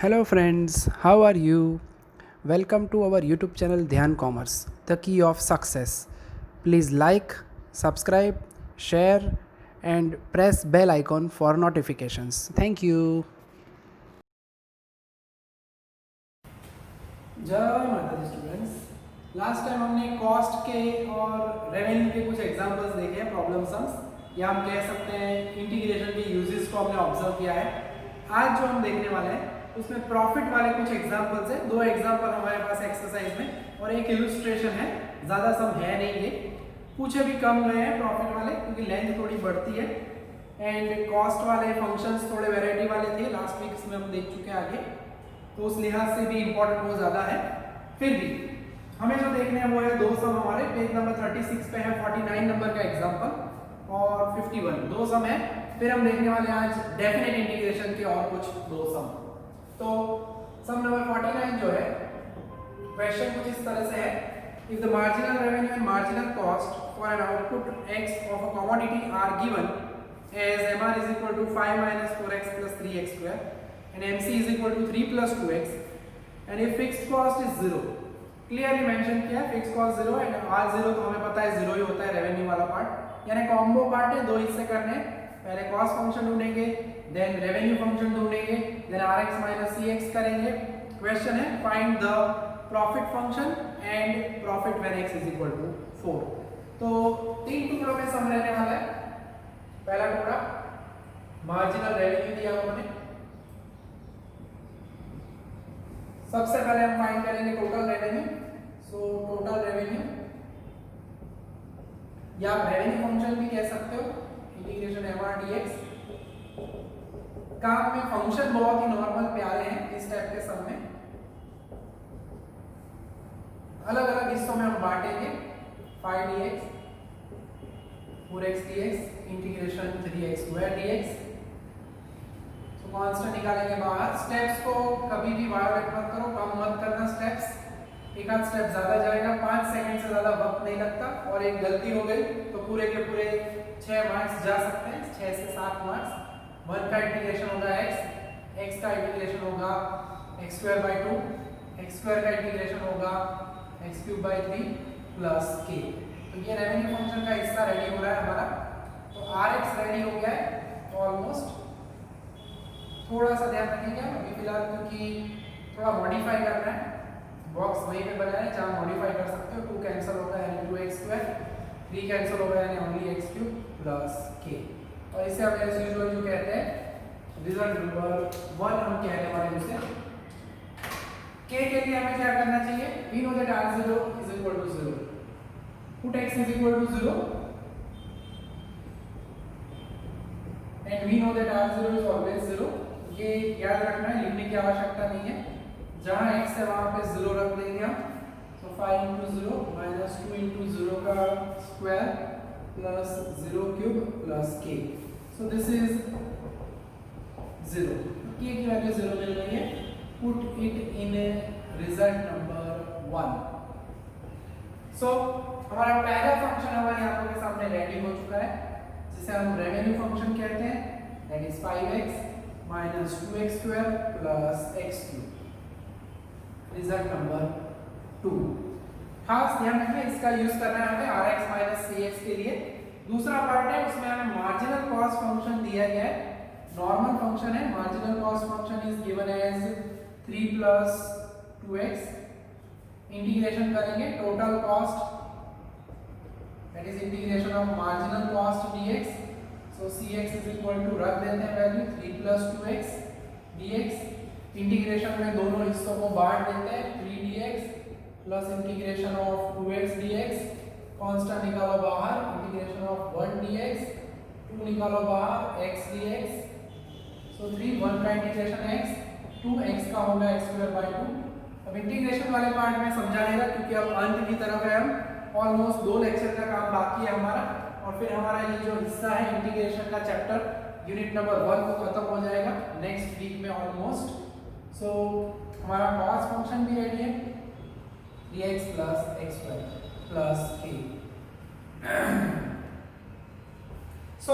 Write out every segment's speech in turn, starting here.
Hello friends, how are you? Welcome to our YouTube channel Dhyan Commerce, the key of success. Please like, subscribe, share and press bell icon for notifications. Thank you. जय माता the students. Last time हमने cost के और revenue के कुछ examples देखे हैं, problem sums या हम कह सकते हैं इंटीग्रेशन के यूजेस को हमने ऑब्जर्व किया है। आज जो हम देखने वाले हैं उसमें प्रॉफिट वाले कुछ एग्जांपल्स हैं। दो एग्जांपल हमारे पास एक्सरसाइज में और एक इलस्ट्रेशन है। ज़्यादा सम है नहीं, ये पूछे भी कम गए हैं प्रॉफिट वाले क्योंकि लेंथ थोड़ी बढ़ती है। एंड कॉस्ट वाले फंक्शंस थोड़े वेराइटी वाले थे, लास्ट वीक में हम देख चुके हैं आगे, तो उस लिहाज से भी इंपॉर्टेंट वो ज़्यादा है। फिर भी हमें जो देखने हैं वो है दो सम। हमारे पेज नंबर 36 पे है 49 नंबर का एग्जांपल और 51 दो सम है। फिर हम देखने वाले हैं आज डेफिनेट इंटीग्रेशन के और कुछ दो सम। तो सम नंबर 49 जो है, क्वेश्चन कुछ इस तरह से है, if the marginal revenue and marginal cost for an output x of a commodity are given as mr is equal to 5 minus 4x plus 3x square and mc is equal to 3 plus 2x and if fixed cost is 0, clearly mention किया fix cost 0 and r 0 तो हमें पता है 0 ही होता है revenue वाला part, यानी combo part है, दो हिस्से करने। पहले कॉस्ट फंक्शन ढूंढेंगे, देन रेवेन्यू फंक्शन ढूंढेंगे, देन rx माइनस cx करेंगे। क्वेश्चन है find the profit function and profit when x is equal to 4। तो तीन टुकड़ों में सम रहने वाला है। पहला टुकड़ा मार्जिनल रेवेन्यू दिया उन्होंने, सबसे पहले हम फाइंड करेंगे total revenue. So total revenue या आप रेवेन्यू फंक्शन भी कह सकते हो, इंटीग्रेशन mr dx। काम में फंक्शन बहुत ही नॉर्मल प्यारे हैं इस टाइप के सम में। अलग अलग हिस्सों में हम बांटेंगे 5 dx 4x dx integration 3x square dx। Constant निकालेंगे बाहर। स्टेप्स को कभी भी वायोलेट मत करो, कम मत करना स्टेप्स। एक आध स्टेप ज्यादा जाएगा, 5 सेकंड से ज्यादा वक्त नहीं लगता, और एक गलती हो गई तो पूरे के पूरे 6 मार्क्स जा सकते हैं, 6 से 7 मार्क्स। 1 का इंटीग्रेशन होगा x का इंटीग्रेशन होगा x square by 2, x square का इंटीग्रेशन होगा x cube by 3 plus k। तो ये रेवेन्यू फंक्शन का हिस्सा रेडी हो रहा है हमारा। तो rx रेडी हो गया है ऑलमोस्ट। थोड़ा सा ध्यान रखेंगे अभी फिलहाल क्योंकि थोड़ा मॉडिफाई करना है, बॉक्स वहीं पे बनाया है जहाँ मॉडिफाई कर सकते हो। 2 कैंसिल होगा यानी 2x स्क्वायर, 3 कैंसिल होगा यानी only x cube plus k। और इसे हम एज यूजुअल जो कहते हैं रिजल्ट नंबर 1 हम कहने वाले हैं उसे। k के लिए हमें क्या करना चाहिए, we know that r0 is equal to 0, put x is equal to 0 and we know that r0 is always 0। ये याद रखना है, लिखने की आवश्यकता नहीं है, जहां x है वहां पे 0 रख देंगे हम। तो 5 into 0 minus 2 into 0 का square plus 0 cube plus k। So this is 0, k की वैल्यू 0 मिल गई है। Put it in result number 1। सो हमारा पहला फंक्शन हमारे आंखों के सामने रेडी हो चुका है, जिसे हम रेवेन्यू फंक्शन कहते हैं, that is 5x minus 2x square plus x cube. Result number 2। खास ध्यान रखिए इसका यूज करना है हमें rx माइनस cx के लिए। दूसरा पार्ट है उसमें हमें मार्जिनल कॉस्ट फंक्शन दिया गया है, नॉर्मल फंक्शन है। Marginal cost function is given as 3 plus 2x। Integration करेंगे total cost, that is integration of marginal cost dx। so cx is equal to रख देते हैं value 3 plus 2x dx। Integration में दोनों हिस्सों को बांट देते हैं, 3 dx plus integration of 2x dx। Constant निकालो बाहर, इंटीग्रेशन ऑफ 1 dx, 2 निकालो बाहर x dx। so 3 1 का इंटीग्रेशन x, 2x का होगा x स्क्वायर बाय 2। अब इंटीग्रेशन वाले पार्ट में समझा लेगा क्योंकि अब अंत की तरफ है हम, ऑलमोस्ट 2 लेक्चर का काम बाकी है हमारा, और फिर हमारा ये जो हिस्सा है इंटीग्रेशन का चैप्टर यूनिट नंबर 1 को खत्म हो जाएगा नेक्स्ट वीक में ऑलमोस्ट। सो हमारा कॉस फंक्शन भी रेडी है, 3x plus x square plus k। So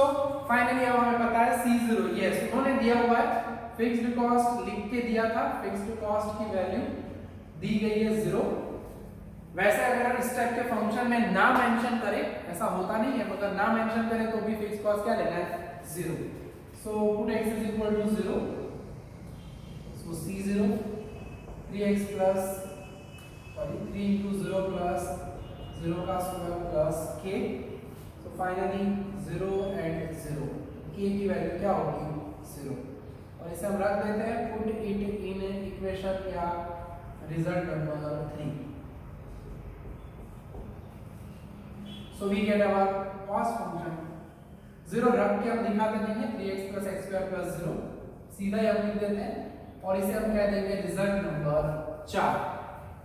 finally अब हमें पता है c0, यस उन्होंने दिया हुआ है फिक्स्ड कॉस्ट लिख के दिया था, फिक्स्ड कॉस्ट की वैल्यू दी गई है 0। वैसे अगर हम इस टाइप के फंक्शन में ना मेंशन करें, ऐसा होता नहीं है, मगर ना मेंशन करें तो भी फिक्स्ड कॉस्ट क्या लेना है 0। So put x is equal to 0, so c0 3x plus 3 into 0 plus 0 का square plus k। So finally 0 and 0, k की वैल्यू क्या होगी 0, और इसे हम रख देते हैं पुट इट इन इक्वेशन या result number 3। So we get our cost function 0 रख के हम दिखा देंगे 3x plus x square plus 0, सीधा ही हम लिख देते हैं, और इसे हम कह देंगे रिजल्ट नंबर 4।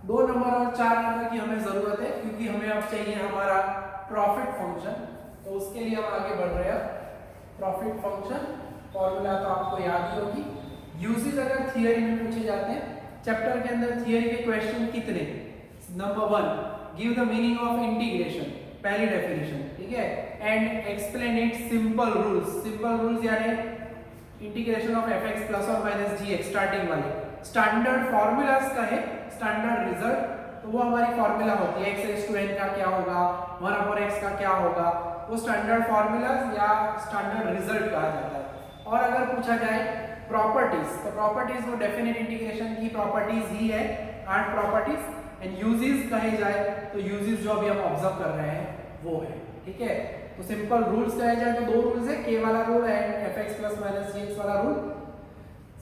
2 नंबर और 4 नंबर की हमें जरूरत है, क्योंकि हमें अब चाहिए हमारा प्रॉफिट फंक्शन। तो उसके लिए हम आगे बढ़ रहे हैं। प्रॉफिट फंक्शन फॉर्मूला तो आपको याद ही होगी। यूजेस अगर थियरी में पूछे जाते हैं, चैप्टर के अंदर थियरी के क्वेश्चन कितने? Number 1, give the meaning of integration, पहली डेफिनेशन, ठीक है, and explain it simple rules. Simple rules यानी इंटीग्रेशन ऑफ fx प्लस और माइनस gx, स्टार्टिंग वाले स्टैंडर्ड फॉर्मूलाज का है, स्टैंडर्ड रिजल्ट, तो वो हमारी फॉर्मूला होती है। x raised to n का क्या होगा, 1 upon x का क्या होगा, वो स्टैंडर्ड फॉर्मूलाज या स्टैंडर्ड रिजल्ट कहा जाता है। और अगर पूछा जाए प्रॉपर्टीज, तो प्रॉपर्टीज वो डेफिनेट इंटीग्रेशन की प्रॉपर्टीज ही है, 8 प्रॉपर्टीज। एंड यूजेस कहे जाए तो यूजेस जो अभी हम ऑब्जर्व कर रहे हैं वो है, ठीक है। तो सिंपल रूल्स कहे जाए तो 2 रूल्स है, k वाला rule and fx plus minus gx वाला रूल।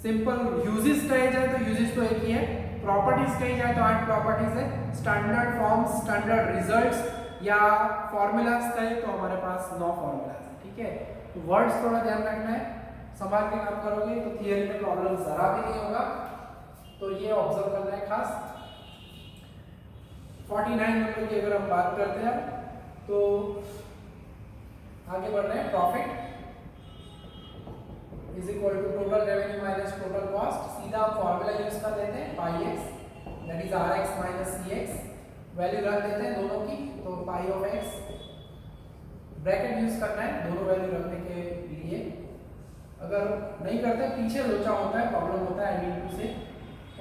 सिंपल यूजेस कहे जाए तो यूजेस तो एक ही है, प्रॉपर्टीज कही जाए तो 8 प्रॉपर्टीज है, स्टैंडर्ड फॉर्म्स, स्टैंडर्ड रिजल्ट्स या फॉर्मूलाज कहे तो हमारे पास 9 फॉर्मूलाज है, ठीक है। तो वर्ड्स थोड़ा ध्यान रखना है, संभाल के काम करोगे तो थियरी में प्रॉब्लम जरा भी नहीं होगा, तो ये ऑब्जर्व करना है खास। 49 नंबर की अगर हम बात करते हैं तो आगे बढ़ रहे हैं। Profit is equal to total revenue minus total cost. सीधा हम फॉर्मूला यूज कर लेते हैं, pi x that is rx minus cx, value रख देते हैं दोनों की, तो pi of x, bracket use करना है दोनों वैल्यू रखने के लिए। अगर नहीं करते पीछे लोचा होता है, प्रॉब्लम होता है I से,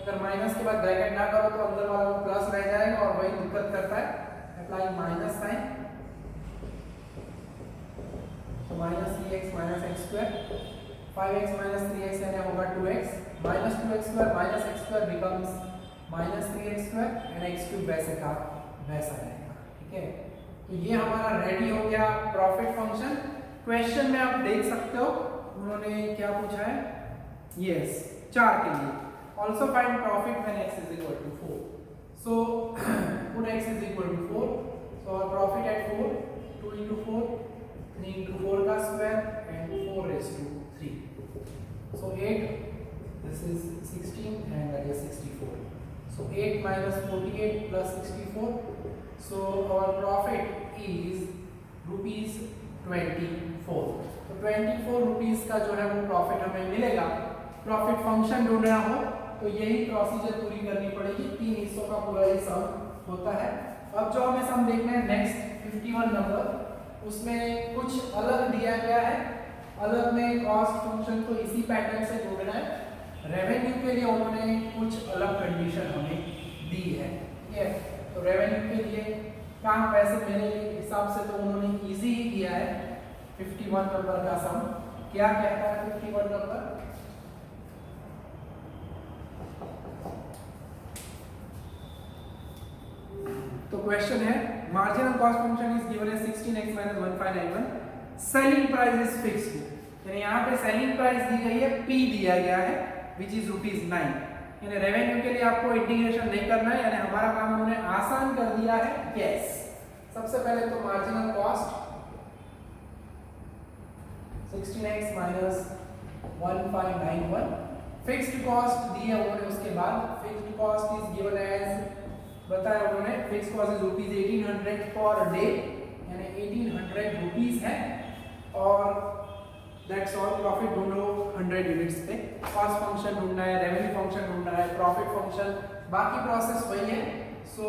अगर माइनस के बाद ब्रैकेट ना करो तो अंदर वाला प्लस रह जाएगा और वही दिक्कत करता है। अप्लाई माइनस साइन, तो minus 3x minus x square, 5x minus 3x यानी होगा 2x, minus 2x square minus x square becomes minus 3x square and x cube वैसे का वैसा रहेगा, ठीक है। तो ये हमारा रेडी हो गया प्रॉफिट फंक्शन। क्वेश्चन में आप देख सकते हो उन्होंने क्या पूछा है, यस 4 के लिए, also find profit when x is equal to 4. So put x is equal to 4, so our profit at 4, 2 into 4, 3 into 4 का square and 4 raised to 3, so 8, this is 16 and that is 64, so 8 minus 48 plus 64, so our profit is rupees 24। तो 24 rupees का जो है वो profit हमें मिलेगा। Profit function ढूंढना हो तो यही प्रोसीजर पूरी करनी पड़ेगी, 3 हिस्सों का पूरा ये सम होता है। अब जो हमें सम देखना है नेक्स्ट 51 नंबर, उसमें कुछ अलग दिया गया है, अलग में कॉस्ट फंक्शन तो इसी पैटर्न से ढूंढना है। रेवेन्यू के लिए उन्होंने कुछ अलग कंडीशन हमें दी है, ठीक है। तो रेवेन्यू के लिए काम वैसे मेरे हिसाब से तो उन्होंने इजी ही किया है। 51 नंबर का सम क्या कहता है 51 नंबर, तो क्वेश्चन है marginal cost function is given as 16x - 1591, selling price is fixed, यानी यहाँ पे सेलिंग प्राइस दी गई है, P दिया गया है विच इज ₹9। यानी रेवेन्यू के लिए आपको इंटीग्रेशन नहीं करना है, यानी हमारा काम उन्होंने आसान कर दिया है। यस, सबसे पहले तो marginal cost 16x - 1591, fixed cost दी है उन्होंने, उसके बाद fixed cost is given as, बताया उन्होंने fix cost is ₹1800 per day, यानी 1800 रुपीस है, और दैट्स ऑल। प्रॉफिट ढूंढो 100 यूनिट्स पे, कॉस्ट फंक्शन ढूंढना है, रेवेन्यू फंक्शन ढूंढना है, प्रॉफिट फंक्शन, बाकी प्रोसेस वही है। So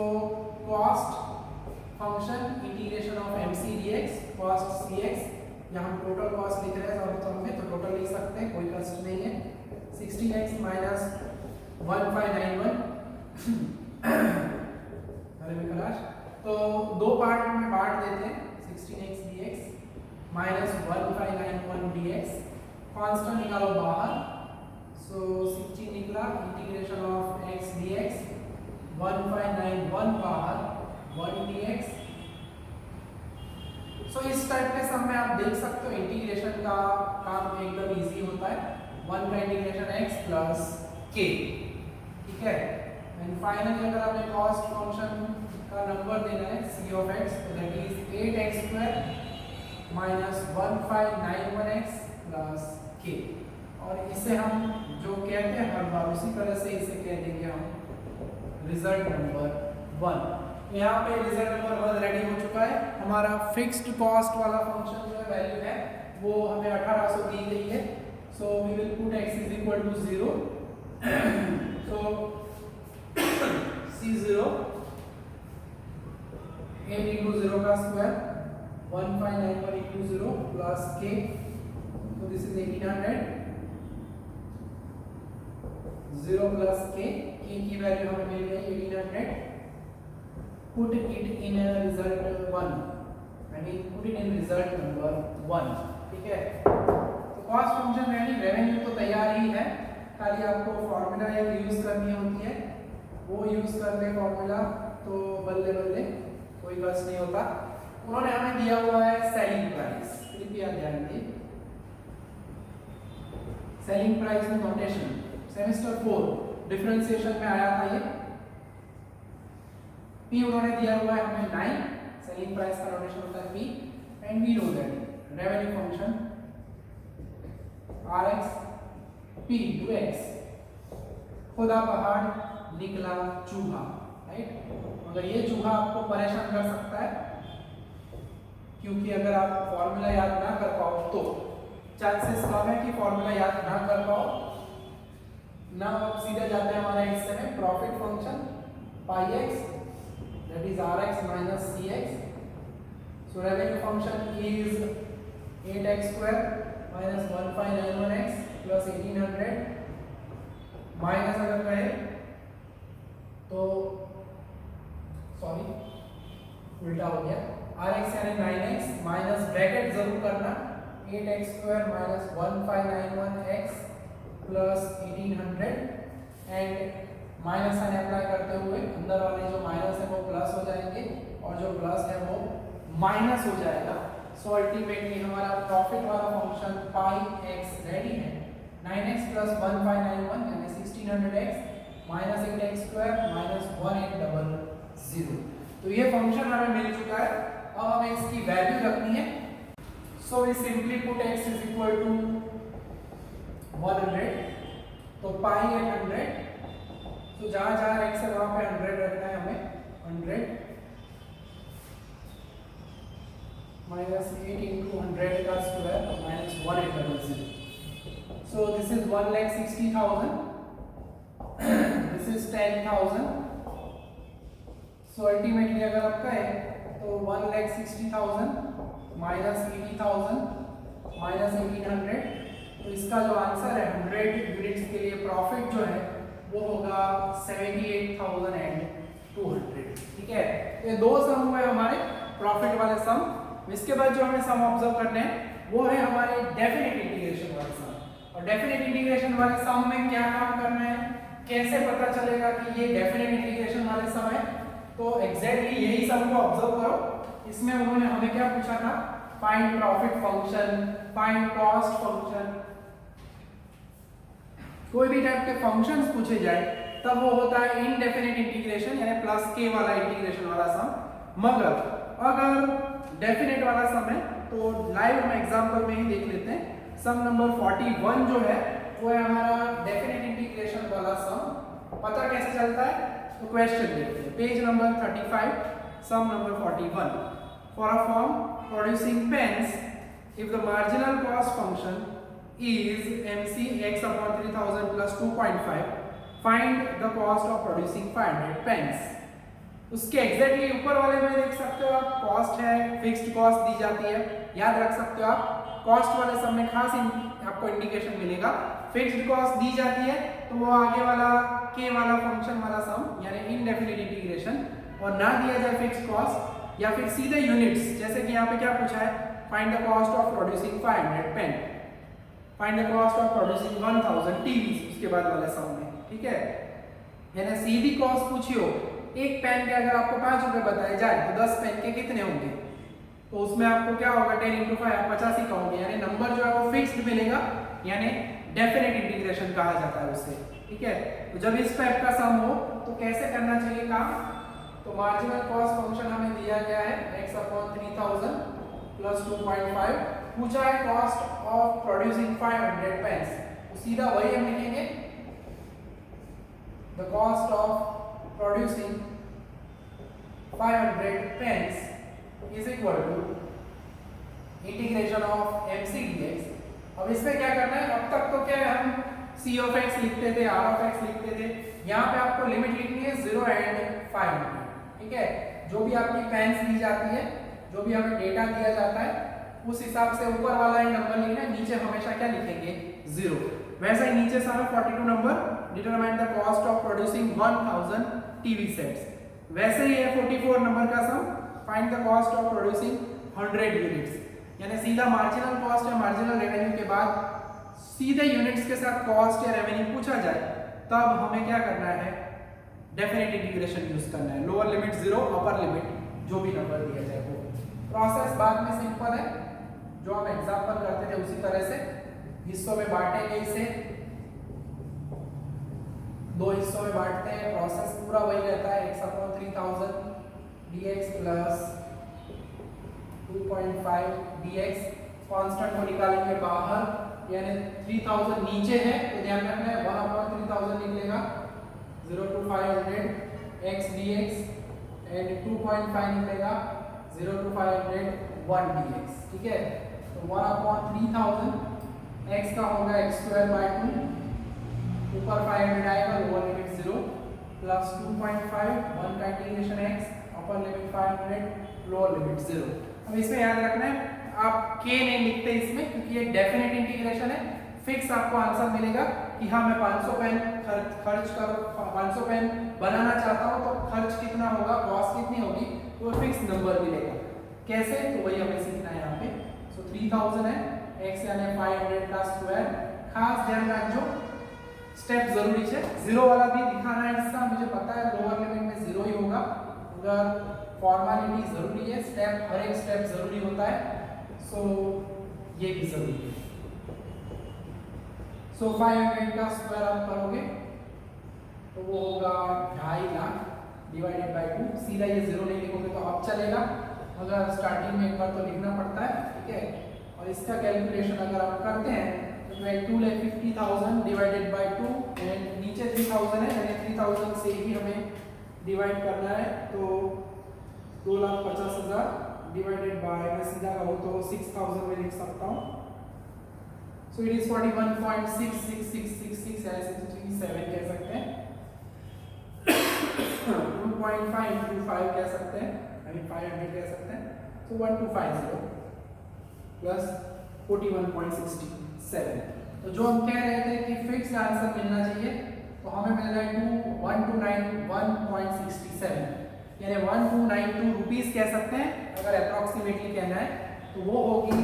cost function integration of MC dx, cost CX, यहाँ हम टोटल कॉस्ट लिख रहे हैं और तो टोटल लिख सकते हैं, कोई कष्ट नहीं है। 16x माइनस 1591 अरे मैं खराश, तो दो पार्ट में बांट देते हैं 16x dx minus 1591 dx, constant निकालो बाहर, सो 16 निकला, इंटीग्रेशन ऑफ x dx 1591 बाहर 1 dx। सो इस टाइप के सम में आप देख सकते हो इंटीग्रेशन का काम एकदम इजी होता है, 1 का इंटीग्रेशन x प्लस k, ठीक है। एंड फाइनली अगर हमें कॉस्ट फंक्शन का नंबर देना है c ऑफ x, तो that is 8x square minus 1591x plus k, और इसे हम जो कहते हैं हर बार उसी तरह से इसे कह देंगे हम रिजल्ट नंबर 1। यहाँ पे रिजल्ट नंबर 1 रेडी हो चुका है। हमारा फिक्स्ड कॉस्ट वाला फंक्शन जो है वैल्यू है वो हमें 1800 दी गई है, so we will put x is equal to 0, so c0 8 into 0 का square 1591 into 0 plus k, so this is 1800, 0 plus k की वैल्यू हमें मिल गई 1800, put it in a result 1, I mean put it in result number 1, ठीक है। तो cost function ready, revenue तो तैयार ही है, खाली आपको फॉर्मूला एक यूज करनी होती है, वो यूज कर ले फॉर्मूला तो बल्ले बल्ले कोई कष्ट नहीं होता। उन्होंने हमें दिया हुआ है सेलिंग प्राइस, कृपया ध्यान दें, सेलिंग प्राइस में नोटेशन सेमेस्टर 4 डिफरेंशिएशन में आया था ये, P उन्होंने दिया हुआ है हमें 9, सेलिंग प्राइस का नोटेशन होता है P, and we know that revenue function Rx P to x, खुदा पहाड़ निकला चूहा, राइट। मगर ये चूहा आपको परेशान कर सकता है, क्योंकि अगर आप फॉर्मूला याद ना कर पाओ तो चांसेस कम है कि फॉर्मूला याद ना कर पाओ ना। अब सीधे जाते हैं हमारे हिस्से में, profit function pi x that is rx minus cx, so revenue function is 8x square minus 1591x plus 1800 minus अगर कहे तो सॉरी उल्टा हो गया, rx यानी 9x माइनस ब्रैकेट जरूर करना 8x square minus 1591x plus 1800, and minus sign apply करते हुए अंदर वाले जो माइनस है वो प्लस हो जाएंगे और जो प्लस है वो माइनस हो जाएगा। सो अल्टीमेटली हमारा प्रॉफिट वाला फंक्शन पाई x रेडी है, 9x प्लस 1591 यानी 1600x minus 8x square minus 1800। तो ये फंक्शन हमें मिल चुका है, अब हमें इसकी वैल्यू रखनी है। So we simply put x is equal to 100, तो पाई एट 100, तो जहां जहां x है वहां पे 100 रखना है हमें, 100 माइनस 8 into 100 का square minus 1800, so this is 1,60,000, this is 10,000, so ultimately अगर आप कहें तो 1,60,000 माइनस 80,000 माइनस 1800, तो इसका जो आंसर है 100 यूनिट्स के लिए प्रॉफिट जो है वो होगा 78,200, ठीक है। ये दो सम हुए हमारे प्रॉफिट वाले सम। इसके बाद जो हमें सम ऑब्जर्व करने हैं वो है हमारे डेफिनेट इंटीग्रेशन वाले सम, और डेफिनेट इंटीग्रेशन वाले सम में क्या काम करना है, कैसे पता चलेगा कि ये डेफिनेट इंटीग्रेशन वाले सम है, तो एग्जैक्टली यही सम को ऑब्जर्व करो। इसमें उन्होंने हमें क्या पूछा था, find profit function, find cost function, कोई भी टाइप के फंक्शंस पूछे जाए तब वो होता है इनडेफिनेट इंटीग्रेशन यानी प्लस के वाला इंटीग्रेशन वाला सम। मगर अगर डेफिनेट वाला सम है तो लाइव हम एग्जांपल में ही देख लेते हैं। सम नंबर 41 जो है वो है हमारा डेफिनेट इंटीग्रेशन वाला सम। पता कैसे चलता है, तो क्वेश्चन देखते हैं, page number 35, sum number 41। For a firm producing pens if the marginal cost function is MC x upon 3000 plus 2.5, find the cost of producing 500 pens। उसके एग्जैक्टली ऊपर वाले में देख सकते हो आप, कॉस्ट है, फिक्स्ड कॉस्ट दी जाती है, याद रख सकते हो आप। कॉस्ट वाले सब में खास आपको इंडिकेशन मिलेगा। फिक्स्ड कॉस्ट दी जाती है तो वो आगे वाला के वाला फंक्शन वाला सम यानी इनडेफिनिट इंटीग्रेशन, और ना दिया जाए फिक्स्ड कॉस्ट या फिर सीधे यूनिट्स, जैसे कि यहाँ पे क्या पूछा है, find the cost of producing 500 pen, find the cost of producing 1000 TV, उसके बाद वाले सम में, ठीक है। यानी सीधी कॉस्ट पूछी हो, एक पेन के अगर आपको 5 रुपए बताए जाए तो 10 पेन के कितने होंगे, तो उसमें आपको क्या होगा 10 × 5 आप 50 ही कहोगे, यानी नंबर जो है वो फिक्स्ड मिलेगा, यानी डेफिनेट इंटीग्रेशन कहा जाता है उसे, ठीक है। तो जब इस टाइप का सम हो तो कैसे करना चाहिए काम, तो मार्जिनल कॉस्ट फंक्शन हमें दिया गया है x/3000 + 2.5, पूछा है कॉस्ट ऑफ प्रोड्यूसिंग 500 पेन्स, तो सीधा वही हम लिखेंगे, the cost of producing 500 pens is equal to integration of mc dx। अब इसमें क्या करना है, अब तक तो क्या है हम c of x लिखते थे, r of x लिखते थे, यहाँ पे आपको लिमिट लिखनी है 0 and 500, ठीक है। जो भी आपकी पेन्स दी जाती है, जो भी हमें डेटा दिया जाता है, उस हिसाब से ऊपर वाला ही नंबर लिखना है, नीचे हमेशा क्या लिखेंगे 0। वैसा ही नीचे सारा 42 number, determine the cost of producing 1000 TV sets, वैसे ही है 44 नंबर का sum, find the cost of producing 100 units, यानी सीधा मार्जिनल कॉस्ट या मार्जिनल रेवेन्यू के बाद सीधे यूनिट्स के साथ कॉस्ट या रेवेन्यू पूछा जाए, तब हमें क्या करना है, डेफिनेट इंटीग्रेशन यूज करना है, लोअर लिमिट 0, अपर लिमिट जो भी नंबर दिया जाए वो। प्रोसेस बाद में सिंपल है, जो हम एग्जांपल करते थे उसी तरह से हिस्सों में बांटेंगे, इसे 2 हिस्सों में बांटते हैं, प्रोसेस पूरा वही रहता है, x/3000 dx + 2.5 dx, कांस्टेंट को निकालेंगे बाहर, यानी 3000 नीचे है तो ध्यान रखना है 1/3000 निकलेगा, 0 to 500 x dx एंड 2.5 निकलेगा 0 to 500 1 dx, ठीक है। तो 1/3000 x का होगा x²/2, ऊपर 500 आएगा, लोअर लिमिट 0 प्लस 2.5 1 का integration x, upper limit 500, lower limit 0। अब इसमें याद रखना है आप k नहीं लिखते इसमें, क्योंकि ये डेफिनेट इंटीग्रेशन है, फिक्स आपको आंसर मिलेगा कि हाँ मैं 500 पेन खर्च करो, 500 पेन बनाना चाहता हूँ तो खर्च कितना होगा, कॉस्ट कितनी होगी, तो फिक्स नंबर मिलेगा। कैसे, तो वही हमें सीखना है यहाँ पे। सो 3000 है, x यानी 500 का स्क्वायर, खास ध्यान रखो स्टेप जरूरी है, 0 वाला भी दिखाना है हिस्सा, मुझे पता है लोअर लिमिट में 0 ही होगा, मगर फॉर्मेलिटी जरूरी है, स्टेप हर एक स्टेप जरूरी होता है, सो ये भी जरूरी है। सो 500 का स्क्वायर आप करोगे तो वो होगा 2.5 लाख डिवाइडेड बाय 2, सीधा ये 0 नहीं लिखोगे तो अब चलेगा, मगर स्टार्टिंग में एक बार तो लिखना पड़ता है, ठीक है। और इसका कैलकुलेशन अगर आप करते हैं तो 2,50,000 डिवाइडेड बाय 2 एंड नीचे 3000 है, यानी 3000 से ही हमें डिवाइड करना है, तो 2,50,000 डिवाइडेड बाय, मैं सीधा करूँ तो 6000 में लिख सकता हूँ, सो इट इज 41.66666 या 67 कह सकते हैं, 2.5 into 5 कह सकते हैं, I mean 500 कह सकते हैं, so 1250 प्लस 41.67। तो जो हम कह रहे थे कि फिक्स आंसर मिलना चाहिए, तो हमें मिल रहा है 1291.67, यानी 1292 रुपीस कह सकते हैं अगर अप्रोक्सीमेटली कहना है, तो वो होगी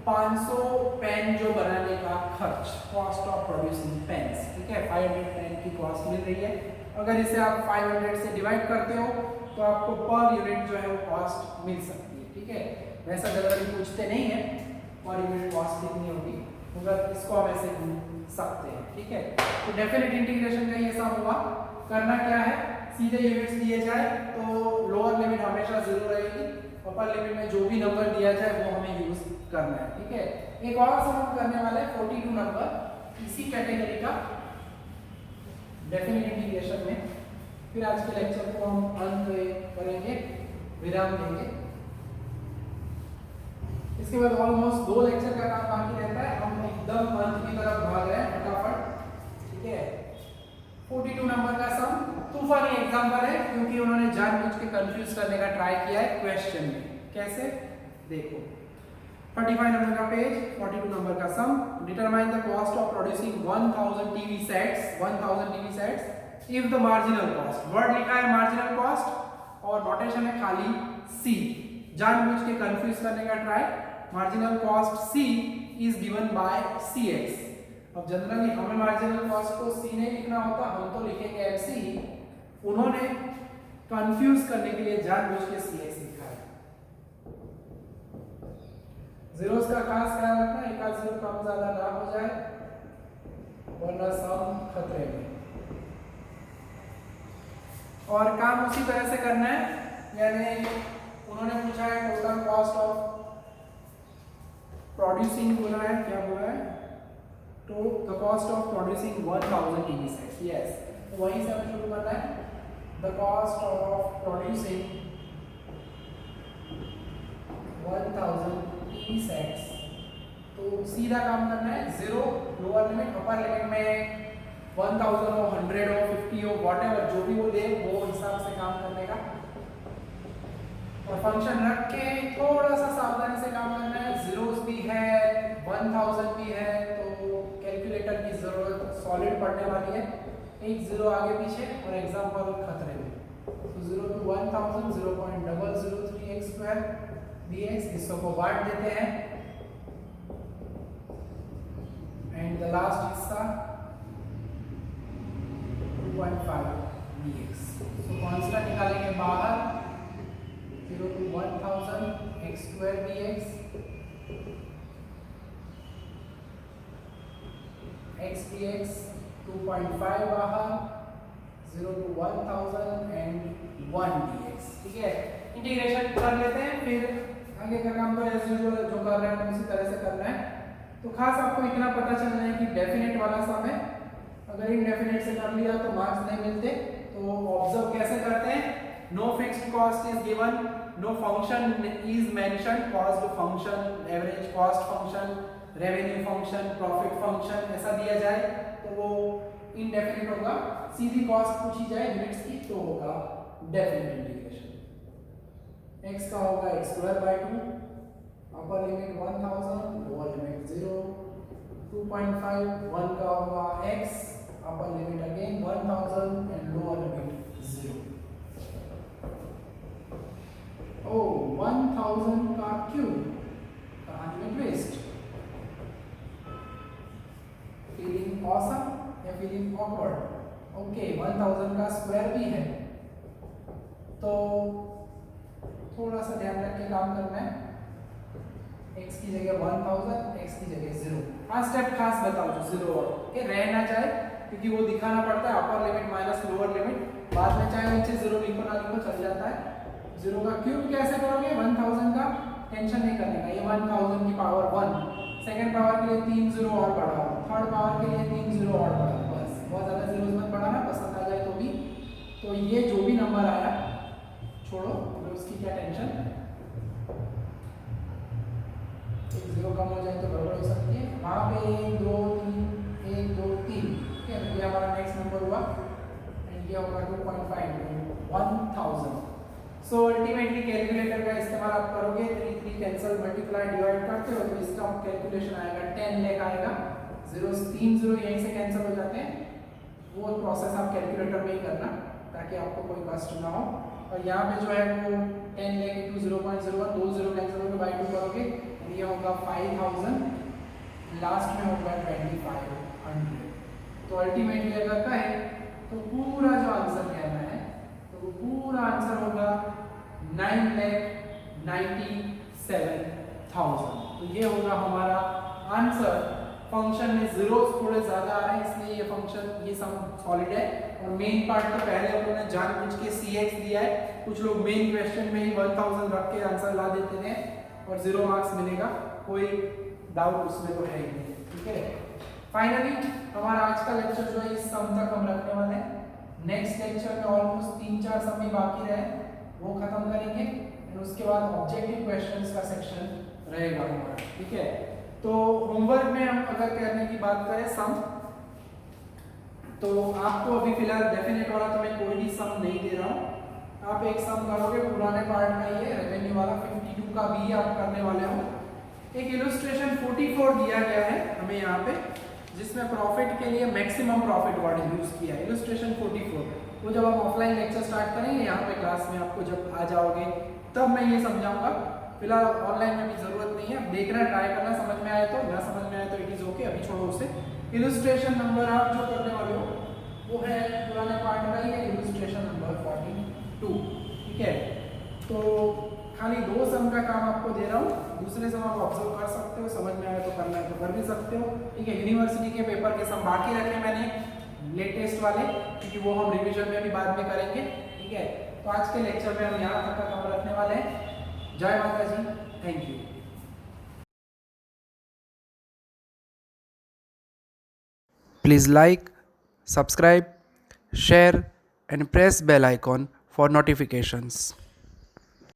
500 पेन जो बनाने का खर्च, कॉस्ट ऑफ प्रोड्यूसिंग पेन्स, ठीक है। 500 पेन की कॉस्ट मिल रही है, अगर इसे आप 500 से डिवाइड करते हो तो आपको पर यूनिट जो है वो कॉस्ट मिल सकती है, ठीक है। वैसा जनरली पूछते नहीं है पर यूनिट कॉस्ट कितनी होगी, मगर इसको हम ऐसे ढूंढ सकते हैं, ठीक है। तो डेफिनेट इंटीग्रेशन का ये सब हुआ, करना क्या है, सीधे यूनिट्स दिए जाए तो लोअर लिमिट हमेशा 0 रहेगी, अपर लिमिट में जो भी नंबर दिया जाए वो हमें यूज करना है, ठीक है। एक और सम हम करने वाले हैं 42 नंबर इसी कैटेगरी का डेफिनेट इंटीग्रेशन में, फिर आज के लेक्चर को हम अंत करेंगे, विराम देंगे। इसके बाद ऑलमोस्ट 2 लेक्चर का काम बाकी रहता है, हम एकदम अंत की तरफ भाग रहे हैं फटाफट, ठीक है। 42 नंबर का सम तूफानी एग्जांपल है, क्योंकि उन्होंने जानबूझ के कंफ्यूज करने का ट्राई किया है क्वेश्चन में। कैसे, देखो 45 नंबर का पेज, 42 नंबर का sum. Determine the cost of producing 1000 TV sets, 1000 TV sets if the marginal cost, word लिखा है मार्जिनल कॉस्ट और नोटेशन है खाली सी, जानबूझ के कंफ्यूज करने का try. Marginal cost C is given by cx। अब जनरली हमें मार्जिनल कॉस्ट को सी नहीं लिखना होता, हम तो लिखेंगे एफसी, उन्होंने कंफ्यूज करने के लिए जानबूझ के cx लिखा है। जीरोस का खास ख्याल रखना, एक आध जीरो कम ज्यादा ना हो जाए वरना सम खतरे में। और काम उसी तरह से करना है, यानी उन्होंने पूछा है टोटल कॉस्ट ऑफ प्रोड्यूसिंग, बोला है क्या बोला है, तो the cost of producing 1000 TV sets, yes वहीं से हमें शुरू करना है। The cost of producing 1000 TV sets, तो सीधा काम करना है, zero lower limit, upper limit में 1000 हो, 100 हो, 50 हो, व्हाटएवर जो भी वो दे वो हिसाब से काम करने का। और फंक्शन रख के थोड़ा सा सावधानी से काम करना है, जीरोस भी है 1000 भी है, तो कैलकुलेटर की जरूरत सॉलिड पड़ने वाली है, एक जीरो आगे पीछे और एग्जांपल खतरे में। तो 0 to 1000 0.003x स्क्वायर dx, हिस्सों को बांट देते हैं एंड द लास्ट हिस्सा 2.5 dx। तो कांस्टेंट निकालेंगे बाहर, 0 to 1000 x square dx, x dx 2.5 बाहर, 0 to 1000 and 1 dx, ठीक है। इंटीग्रेशन कर लेते हैं, फिर आगे का काम तो एज यूजुअल जो कर रहे हैं उसी तरह से करना है। तो खास आपको इतना पता चलना है कि डेफिनेट वाला सम है, अगर इनडेफिनेट से कर लिया तो मार्क्स नहीं मिलते। तो ऑब्जर्व कैसे करते हैं, no fixed cost is given, no function is mentioned, cost function, average cost function, revenue function, profit function ऐसा दिया जाए तो वो इनडेफिनेट होगा। सीधी कॉस्ट पूछी जाए यूनिट्स की तो होगा डेफिनेट इंटीग्रेशन। x का होगा x square by 2, upper limit 1000, lower limit 0, 2.5, 1 का होगा x, upper limit again 1000 and lower limit 0। ओ 1000 का क्यूब, कहां में ट्विस्ट, फीलिंग ऑसम या फीलिंग ऑकवर्ड। ओके 1000 का स्क्वायर भी है, तो थोड़ा सा ध्यान रख के काम करना है, x की जगह 1000, x की जगह 0। हाँ स्टेप खास बताओ जो 0 और ये रह ना जाए, क्योंकि वो दिखाना पड़ता है upper limit minus lower limit, बाद में चाहे नीचे 0 लिखो ना लिखो चल जाता है। 0 का क्यूब कैसे करोगे, 1000 का टेंशन नहीं करने का, ये 1000 की पावर 1, सेकंड पावर के लिए 3 0 और बढ़ाओ, थर्ड पावर के लिए 3 0 और बढ़ाओ, बस बहुत ज़्यादा जीरोस मत बढ़ाना, पसंद आ जाए तो भी। तो ये जो भी नंबर आया छोड़ो, उसकी क्या टेंशन, एक जीरो कम हो जाए तो गड़बड़ हो सकती है। वहाँ पे 1 2 3 1 2 3, ठीक है, ये हमारा नेक्स्ट नंबर हुआ एंड ये होगा 2.5 1000। सो अल्टीमेटली कैलकुलेटर का इस्तेमाल आप करोगे, 3 3 कैंसिल, मल्टीप्लाई, डिवाइड करते हो तो इसका कैलकुलेशन आएगा 10 लाख आएगा, जीरोस 3 0 यहीं से कैंसिल हो जाते हैं। वो प्रोसेस आप कैलकुलेटर में ही करना ताकि आपको कोई कष्ट ना हो। और यहाँ पे जो है वो 10 लाख इंटू 0.01, 2 0 कैंसिल होकर बाई 2 करोगे, ये होगा 5000, लास्ट में होगा 2500। तो अल्टीमेटली अगर कहें तो पूरा जो आंसर कहना है तो वो पूरा आंसर होगा 9,97,000। तो ये होगा हमारा आंसर। फंक्शन में जीरोस थोड़े ज्यादा आ रहे हैं इसलिए ये फंक्शन, ये सम सॉलिड है। और मेन पार्ट तो पहले उन्होंने जानबूझ के cx दिया है, कुछ लोग मेन क्वेश्चन में ही 1000 रख के आंसर ला देते हैं और 0 मार्क्स मिलेगा, कोई डाउट उसमें तो है ही नहीं, ठीक है। फाइनली हमारा आज का लेक्चर जो है इस सम तक हम रखने वाले हैं। नेक्स्ट लेक्चर में ऑलमोस्ट 3-4 सम ही बाकी रहे, वो खत्म करेंगे और उसके बाद ऑब्जेक्टिव क्वेश्चंस का सेक्शन रहेगा हमारा, ठीक है। तो होमवर्क में हम अगर करने की बात करें सम, तो आपको अभी फिलहाल डेफिनेट वाला तो मैं कोई भी सम नहीं दे रहा हूँ, आप एक सम करोगे पुराने पार्ट में, ये रेवेन्यू वाला 52 का भी आप करने वाले हो। एक इलस्ट्रेशन 44 दिया गया है हमें यहाँ पे, जिसमें प्रॉफिट के लिए मैक्सिमम प्रॉफिट वर्ड यूज किया है, इलस्ट्रेशन 44। वो जब हम ऑफलाइन लेक्चर स्टार्ट करेंगे यहाँ पे क्लास में, आपको जब आ जाओगे तब मैं ये समझाऊंगा। फिलहाल ऑनलाइन में भी जरूरत नहीं है, अब देखना, ट्राई करना, समझ में आए तो, ना समझ में आए तो इट इज ओके, अभी छोड़ो उसे। इलस्ट्रेशन नंबर आप जो करने वाले हो वो है पुराने पार्ट का ही है, इलस्ट्रेशन नंबर 42। ठीक है, तो खाली 2 सम का काम आपको दे रहा हूँ, दूसरे सम आप ऑब्जर्व कर सकते हो, समझ में आए तो करना है तो कर भी सकते हो। ठीक है, यूनिवर्सिटी के पेपर के सम बाकी रखे मैंने लेटेस्ट वाले, क्योंकि वो हम रिवीजन में भी बाद में करेंगे। ठीक है, तो आज के लेक्चर में हम यहाँ तक का काम रखने वाले हैं। जय माता जी, thank you. Please like, subscribe, share and press bell icon for notifications.